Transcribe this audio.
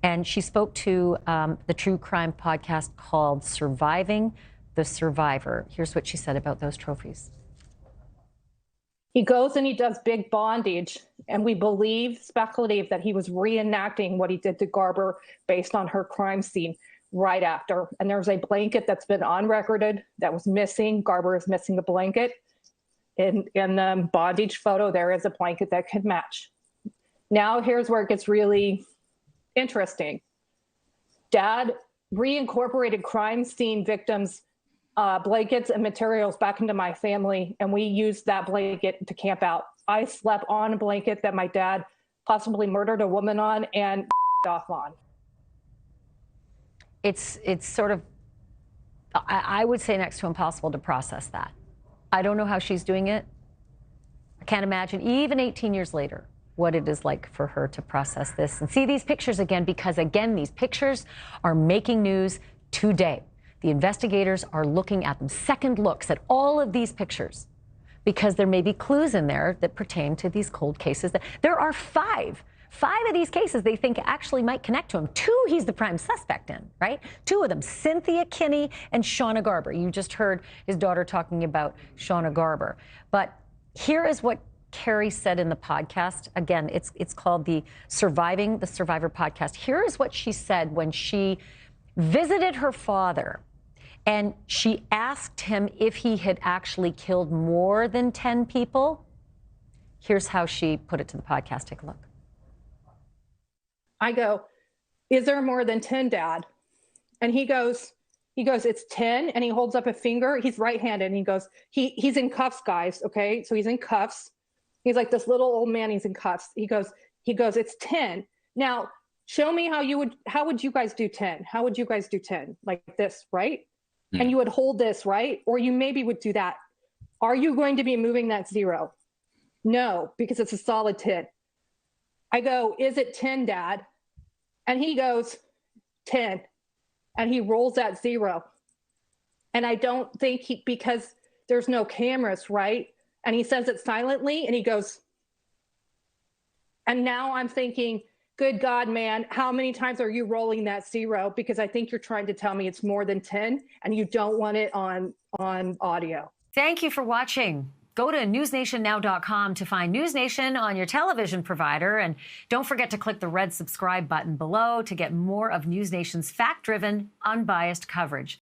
And she spoke to the true crime podcast called Surviving the Survivor. Here's what she said about those trophies. He goes and he does big bondage, and we speculate that he was reenacting what he did to Garber based on her crime scene right after. And there's a blanket that's been unrecorded that was missing. Garber is missing the blanket. In the bondage photo, there is a blanket that could match. Now here's where it gets really interesting. Dad reincorporated crime scene victims' blankets and materials back into my family, and we used that blanket to camp out. I slept on a blanket that my dad possibly murdered a woman on and off on. It's sort of, I would say, next to impossible to process that. I don't know how she's doing it. I can't imagine, even 18 years later, what it is like for her to process this and see these pictures again, because, again, these pictures are making news today. The investigators are looking at them, second looks at all of these pictures, because there may be clues in there that pertain to these cold cases. There are five of these cases they think actually might connect to him. Two he's the prime suspect in, right? Two of them, Cynthia Kinney and Shauna Garber. You just heard his daughter talking about Shauna Garber. But here is what Kerri said in the podcast. Again, it's called the Surviving the Survivor podcast. Here is what she said when she visited her father, and she asked him if he had actually killed more than 10 people. Here's how she put it to the podcast. Take a look. I go, is there more than 10, Dad? And he goes, it's 10. And he holds up a finger. He's right-handed. And he goes, he's in cuffs, guys. Okay. So he's in cuffs. He's like this little old man. He's in cuffs. He goes, it's 10. Now, show me how would you guys do 10? How would you guys do 10? Like this, right? Mm. And you would hold this, right? Or you maybe would do that. Are you going to be moving that 0? No, because it's a solid 10. I go, is it 10, Dad? And he goes, 10. And he rolls that 0. And I don't think because there's no cameras, right? And he says it silently, and he goes, and now I'm thinking, good God, man, how many times are you rolling that 0? Because I think you're trying to tell me it's more than 10, and you don't want it on audio. Thank you for watching. Go to newsnationnow.com to find NewsNation on your television provider. And don't forget to click the red subscribe button below to get more of NewsNation's fact-driven, unbiased coverage.